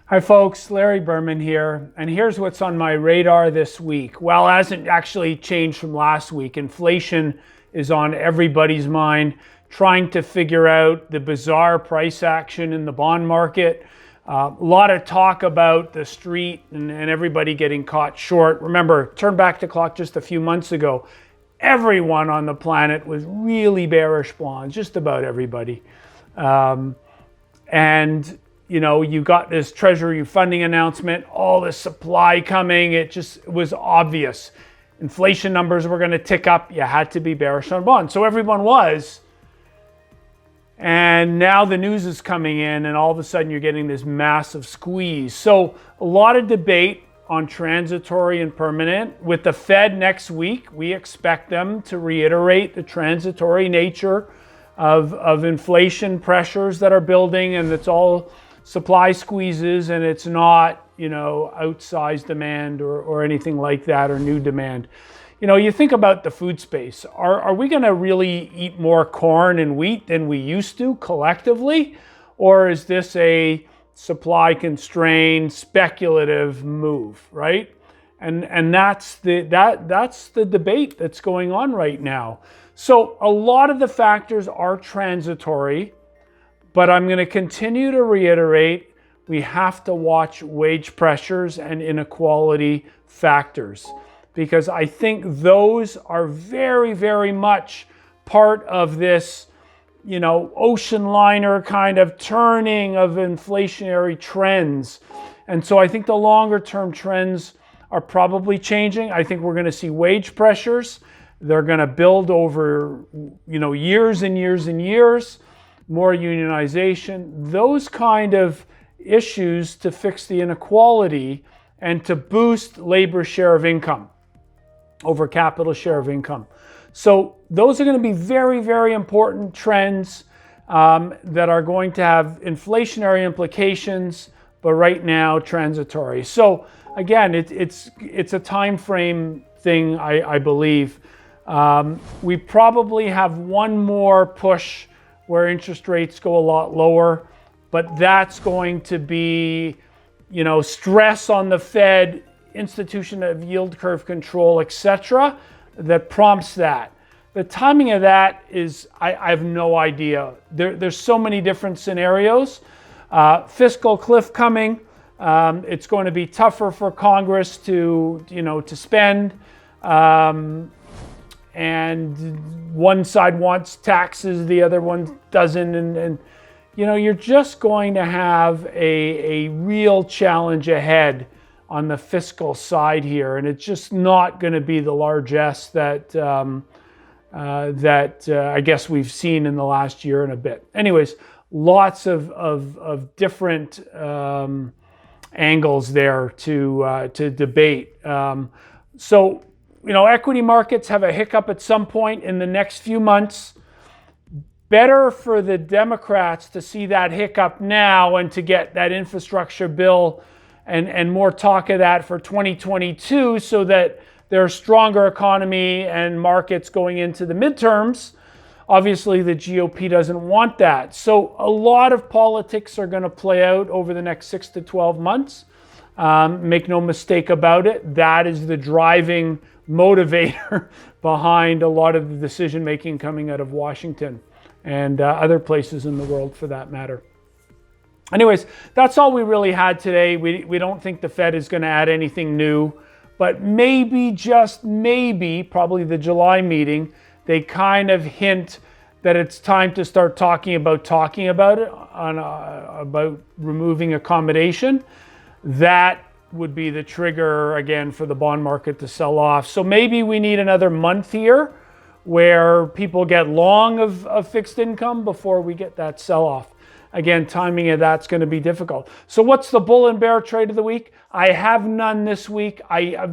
Hi folks, Larry Berman here, and here's what's on my radar this week. Well, it hasn't actually changed from last week. Inflation is on everybody's mind, trying to figure out the bizarre price action in the bond market. A lot of talk about the street and everybody getting caught short. Remember, turn back the clock just a few months ago. Everyone on the planet was really bearish bonds, just about everybody. And you know, you got this Treasury funding announcement, all this supply coming. It just was obvious. Inflation numbers were going to tick up. You had to be bearish on bonds. So everyone was. And now the news is coming in, and all of a sudden you're getting this massive squeeze. So a lot of debate on transitory and permanent. With the Fed next week, we expect them to reiterate the transitory nature of inflation pressures that are building, and it's all supply squeezes, and it's not, you know, outsized demand or anything like that, or new demand. You know, you think about the food space. Are we going to really eat more corn and wheat than we used to collectively? Or is this a supply constrained speculative move, right? And that's the debate that's going on right now. So a lot of the factors are transitory. But I'm going to continue to reiterate, we have to watch wage pressures and inequality factors, because I think those are very, very much part of this, you know, ocean liner kind of turning of inflationary trends. And so I think the longer term trends are probably changing. I think we're going to see wage pressures. They're going to build over, you know, years and years and years. More unionization, those kind of issues to fix the inequality and to boost labor share of income over capital share of income. So those are going to be very, very important trends that are going to have inflationary implications, but right now transitory. So again, it's a time frame thing, I believe. We probably have one more push where interest rates go a lot lower, but that's going to be, you know, stress on the Fed, institution of yield curve control, etc., that prompts that. The timing of that is, I have no idea. There's so many different scenarios. Fiscal cliff coming. It's going to be tougher for Congress to spend. And one side wants taxes, the other one doesn't, and you know, you're just going to have a real challenge ahead on the fiscal side here, and it's just not going to be the largesse that I guess we've seen in the last year and a bit. Anyways, lots of different angles there to debate. So. You know, equity markets have a hiccup at some point in the next few months. Better for the Democrats to see that hiccup now and to get that infrastructure bill and more talk of that for 2022, so that there's stronger economy and markets going into the midterms. Obviously, the GOP doesn't want that. So a lot of politics are going to play out over the next 6 to 12 months. Make no mistake about it. That is the driving motivator behind a lot of the decision making coming out of Washington and other places in the world for that matter. Anyways, that's all we really had today. We don't think the Fed is going to add anything new, but maybe, just maybe, probably the July meeting, they kind of hint that it's time to start talking about it about removing accommodation. That would be the trigger again for the bond market to sell off. So maybe we need another month here where people get long of fixed income before we get that sell-off. Again, timing of that's going to be difficult. So what's the bull and bear trade of the week? I have none this week. I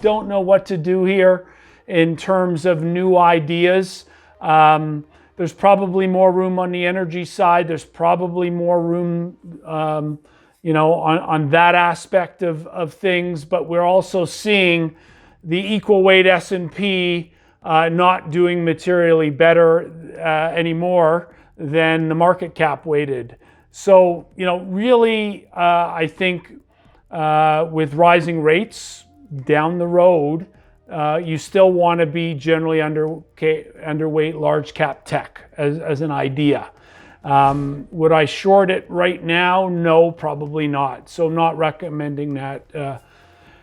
don't know what to do here in terms of new ideas. There's probably more room on the energy side. There's probably more room on that aspect of things, but we're also seeing the equal weight S&P not doing materially better anymore than the market cap weighted. So, really, I think with rising rates down the road, you still want to be generally underweight large cap tech as an idea. Would I short it right now? No, probably not. So not recommending that.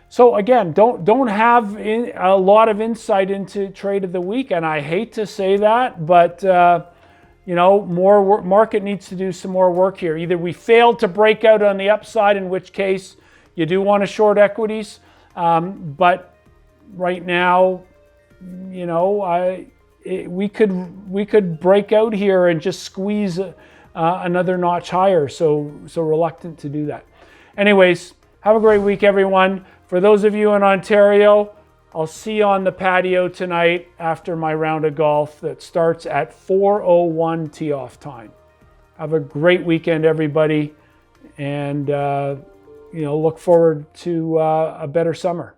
So again, don't have a lot of insight into trade of the week, and I hate to say that, but market needs to do some more work here. Either we failed to break out on the upside, in which case you do want to short equities, but right now, we could break out here and just squeeze another notch higher. So reluctant to do that. Anyways, have a great week, everyone. For those of you in Ontario, I'll see you on the patio tonight after my round of golf that starts at 4:01 tee-off time. Have a great weekend, everybody, and look forward to a better summer.